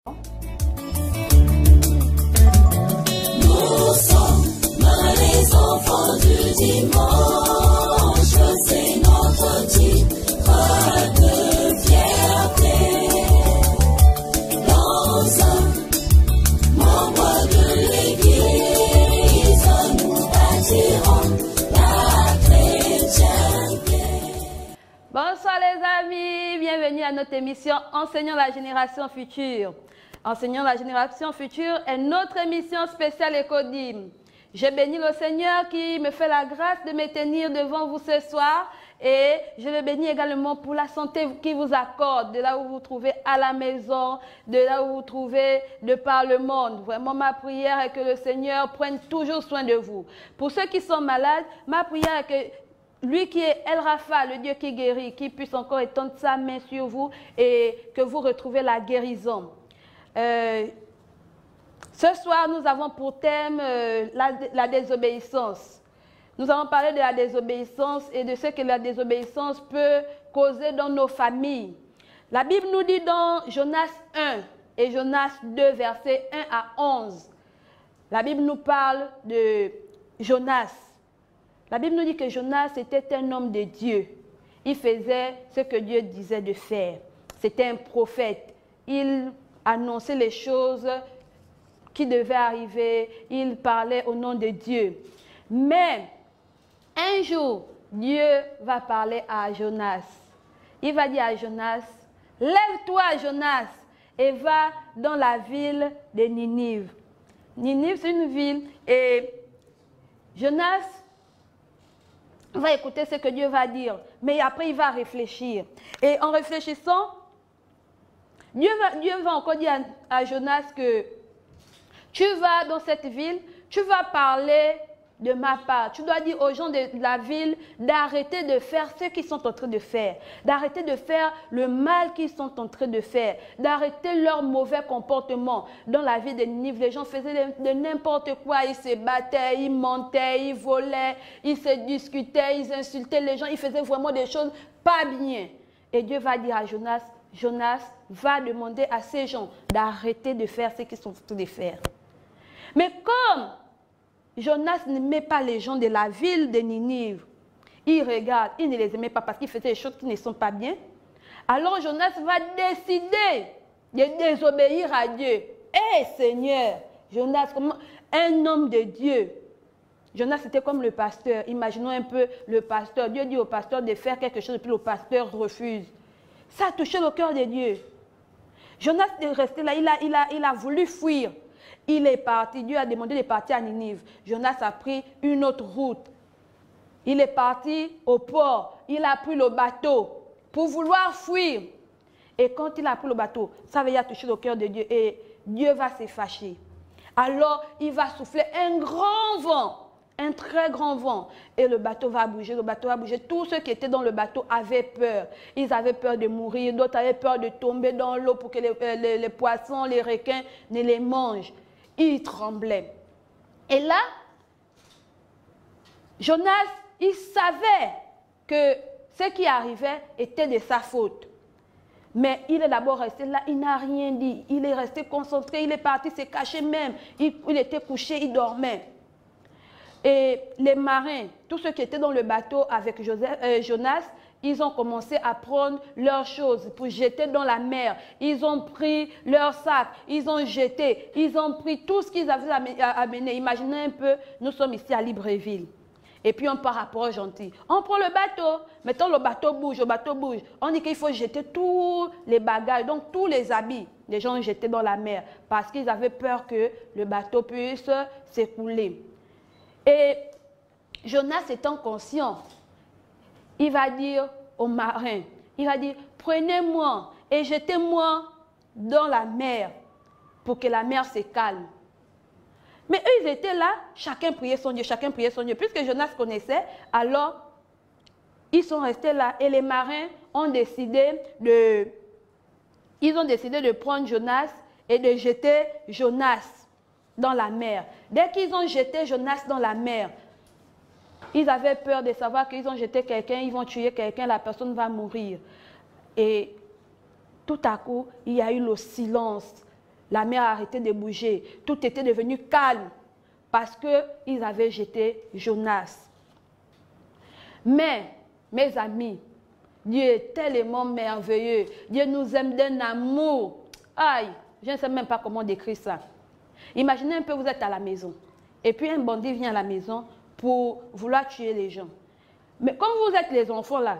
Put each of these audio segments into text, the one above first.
Nous sommes les enfants du dimanche, c'est notre titre de fierté. Dans un membre de l'Église, nous bâtirons la chrétienté. Bonsoir les amis, bienvenue à notre émission Enseignons la génération future. Enseignons la génération future est notre émission spéciale Écodim. Je bénis le Seigneur qui me fait la grâce de me tenir devant vous ce soir et je le bénis également pour la santé qu'il vous accorde, de là où vous vous trouvez à la maison, de là où vous vous trouvez de par le monde. Vraiment, ma prière est que le Seigneur prenne toujours soin de vous. Pour ceux qui sont malades, ma prière est que lui qui est El Rafa, le Dieu qui guérit, qui puisse encore étendre sa main sur vous et que vous retrouvez la guérison. Ce soir, nous avons pour thème la désobéissance. Nous allons parler de la désobéissance et de ce que la désobéissance peut causer dans nos familles. La Bible nous dit dans Jonas 1 et Jonas 2, versets 1 à 11. La Bible nous parle de Jonas. La Bible nous dit que Jonas était un homme de Dieu. Il faisait ce que Dieu disait de faire. C'était un prophète. Il annonçait les choses qui devaient arriver. Il parlait au nom de Dieu. Mais un jour, Dieu va parler à Jonas. Il va dire à Jonas, « Lève-toi, Jonas, et va dans la ville de Ninive. » Ninive, c'est une ville. Et Jonas va écouter ce que Dieu va dire. Mais après, il va réfléchir. Et en réfléchissant, Dieu va encore dire à Jonas que tu vas dans cette ville, tu vas parler de ma part. Tu dois dire aux gens de la ville d'arrêter de faire ce qu'ils sont en train de faire, d'arrêter de faire le mal qu'ils sont en train de faire, d'arrêter leur mauvais comportement. Dans la ville de Ninive, les gens faisaient de n'importe quoi. Ils se battaient, ils mentaient, ils volaient, ils se discutaient, ils insultaient les gens. Ils faisaient vraiment des choses pas bien. Et Dieu va dire à Jonas, Jonas va demander à ces gens d'arrêter de faire ce qu'ils sont en train de faire. Mais comme Jonas n'aimait pas les gens de la ville de Ninive, il regarde, il ne les aimait pas parce qu'ils faisaient des choses qui ne sont pas bien. Alors Jonas va décider de désobéir à Dieu. Hé Seigneur, Jonas, comment un homme de Dieu. Jonas était comme le pasteur. Imaginons un peu le pasteur. Dieu dit au pasteur de faire quelque chose et puis le pasteur refuse. Ça a touché le cœur de Dieu. Jonas est resté là, il a voulu fuir. Il est parti, Dieu a demandé de partir à Ninive. Jonas a pris une autre route. Il est parti au port, il a pris le bateau pour vouloir fuir. Et quand il a pris le bateau, ça va toucher le cœur de Dieu et Dieu va se fâcher. Alors il va souffler un grand vent. Un très grand vent. Et le bateau va bouger, le bateau va bouger. Tous ceux qui étaient dans le bateau avaient peur. Ils avaient peur de mourir, d'autres avaient peur de tomber dans l'eau pour que les poissons, les requins ne les mangent. Ils tremblaient. Et là, Jonas, il savait que ce qui arrivait était de sa faute. Mais il est d'abord resté là, il n'a rien dit. Il est resté concentré, il est parti se cacher même. Il était couché, il dormait. Et les marins, tous ceux qui étaient dans le bateau avec Jonas, ils ont commencé à prendre leurs choses pour jeter dans la mer. Ils ont pris leurs sacs, ils ont jeté, ils ont pris tout ce qu'ils avaient amené. Imaginez un peu, nous sommes ici à Libreville. Et puis on part à Port-Gentil. On prend le bateau, mettons le bateau bouge, On dit qu'il faut jeter tous les bagages, donc tous les habits. Les gens ont jeté dans la mer parce qu'ils avaient peur que le bateau puisse s'écouler. Et Jonas étant conscient, il va dire aux marins, il va dire, prenez-moi et jetez-moi dans la mer pour que la mer se calme. Mais eux, ils étaient là, chacun priait son Dieu, chacun priait son Dieu. Puisque Jonas connaissait, alors ils sont restés là et les marins ont décidé de prendre Jonas et de jeter Jonas dans la mer. Dès qu'ils ont jeté Jonas dans la mer, ils avaient peur de savoir qu'ils ont jeté quelqu'un, ils vont tuer quelqu'un, la personne va mourir. Et tout à coup, il y a eu le silence. La mer a arrêté de bouger. Tout était devenu calme parce qu'ils avaient jeté Jonas. Mais, mes amis, Dieu est tellement merveilleux. Dieu nous aime d'un amour. Aïe, je ne sais même pas comment décrire ça. Imaginez un peu, vous êtes à la maison. Et puis un bandit vient à la maison pour vouloir tuer les gens. Mais comme vous êtes les enfants là,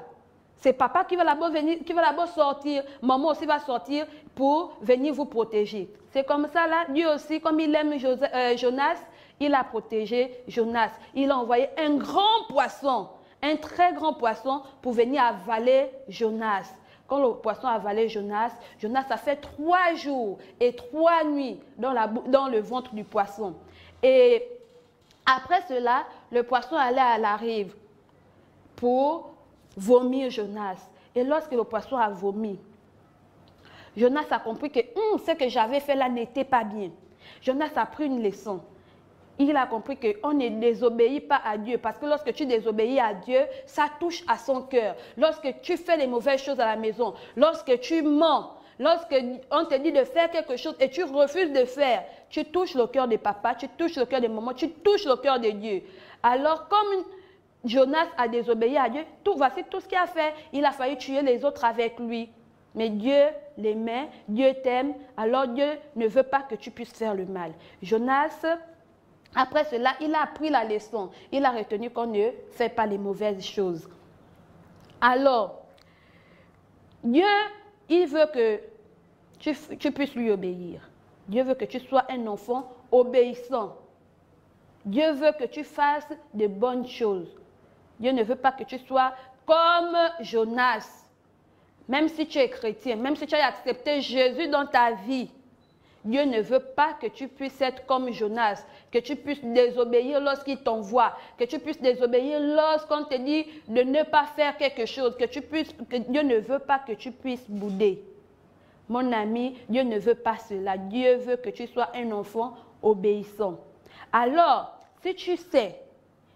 c'est papa qui va d'abord sortir, maman aussi va sortir pour venir vous protéger. C'est comme ça là, Dieu aussi, comme il aime Jonas, il a protégé Jonas. Il a envoyé un grand poisson, un très grand poisson pour venir avaler Jonas. Quand le poisson a avalé Jonas, Jonas a fait 3 jours et 3 nuits dans le ventre du poisson. Et après cela, le poisson allait à la rive pour vomir Jonas. Et lorsque le poisson a vomi, Jonas a compris que ce que j'avais fait là n'était pas bien. Jonas a pris une leçon. Il a compris qu'on ne désobéit pas à Dieu. Parce que lorsque tu désobéis à Dieu, ça touche à son cœur. Lorsque tu fais les mauvaises choses à la maison, lorsque tu mens, lorsqu'on te dit de faire quelque chose et tu refuses de faire, tu touches le cœur de papa, tu touches le cœur de maman, tu touches le cœur de Dieu. Alors comme Jonas a désobéi à Dieu, voici tout ce qu'il a fait. Il a failli tuer les autres avec lui. Mais Dieu l'aimait, Dieu t'aime, alors Dieu ne veut pas que tu puisses faire le mal. Jonas, après cela, il a appris la leçon. Il a retenu qu'on ne fait pas les mauvaises choses. Alors, Dieu, il veut que tu puisses lui obéir. Dieu veut que tu sois un enfant obéissant. Dieu veut que tu fasses de bonnes choses. Dieu ne veut pas que tu sois comme Jonas. Même si tu es chrétien, même si tu as accepté Jésus dans ta vie, Dieu ne veut pas que tu puisses être comme Jonas, que tu puisses désobéir lorsqu'il t'envoie, que tu puisses désobéir lorsqu'on te dit de ne pas faire quelque chose, que Dieu ne veut pas que tu puisses bouder. Mon ami, Dieu ne veut pas cela. Dieu veut que tu sois un enfant obéissant. Alors, si tu sais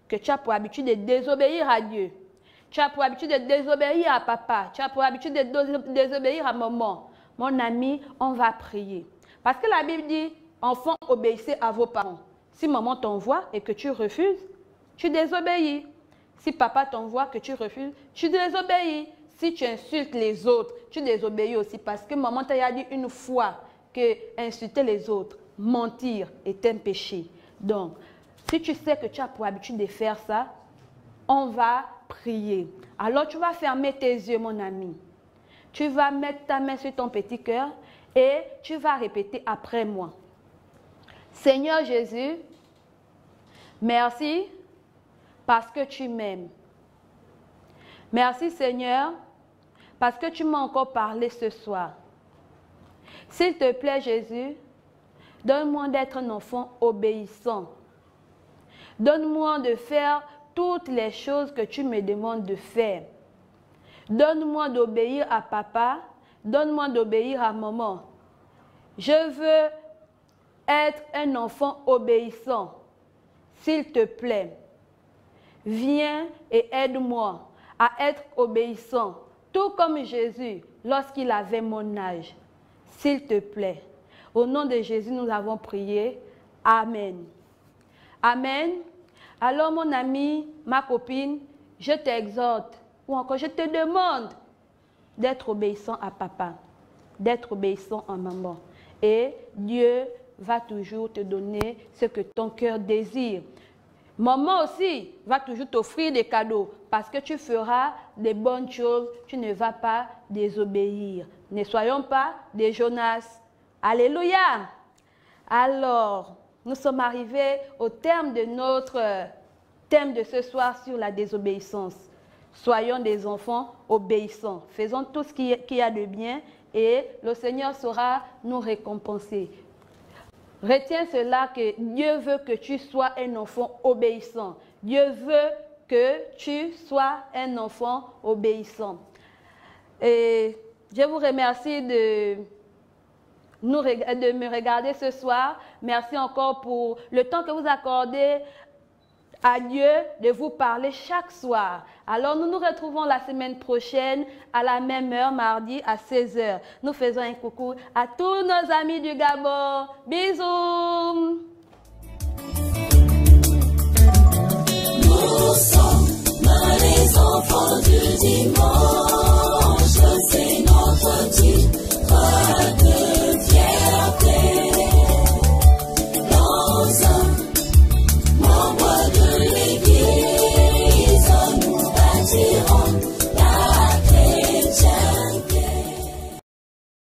que tu as pour habitude de désobéir à Dieu, tu as pour habitude de désobéir à papa, tu as pour habitude de désobéir à maman, mon ami, on va prier. Parce que la Bible dit, enfants, obéissez à vos parents. Si maman t'envoie et que tu refuses, tu désobéis. Si papa t'envoie que tu refuses, tu désobéis. Si tu insultes les autres, tu désobéis aussi. Parce que maman t'a dit une fois que insulter les autres, mentir est un péché. Donc, si tu sais que tu as pour habitude de faire ça, on va prier. Alors, tu vas fermer tes yeux, mon ami. Tu vas mettre ta main sur ton petit cœur et tu vas répéter après moi. Seigneur Jésus, merci parce que tu m'aimes. Merci Seigneur parce que tu m'as encore parlé ce soir. S'il te plaît Jésus, donne-moi d'être un enfant obéissant. Donne-moi de faire toutes les choses que tu me demandes de faire. Donne-moi d'obéir à papa. Donne-moi d'obéir à maman. Je veux être un enfant obéissant. S'il te plaît, viens et aide-moi à être obéissant, tout comme Jésus lorsqu'il avait mon âge. S'il te plaît. Au nom de Jésus, nous avons prié. Amen. Amen. Alors mon ami, ma copine, je t'exhorte, ou encore je te demande d'être obéissant à papa, d'être obéissant à maman. Et Dieu va toujours te donner ce que ton cœur désire. Maman aussi va toujours t'offrir des cadeaux parce que tu feras des bonnes choses, tu ne vas pas désobéir. Ne soyons pas des Jonas. Alléluia. Alors, nous sommes arrivés au terme de notre thème de ce soir sur la désobéissance. Soyons des enfants obéissants. Faisons tout ce qu'il y a de bien et le Seigneur saura nous récompenser. Retiens cela que Dieu veut que tu sois un enfant obéissant. Dieu veut que tu sois un enfant obéissant. Et je vous remercie de me regarder ce soir. Merci encore pour le temps que vous accordez à Dieu de vous parler chaque soir. Alors nous nous retrouvons la semaine prochaine à la même heure, mardi à 16 h. Nous faisons un coucou à tous nos amis du Gabon. Bisous!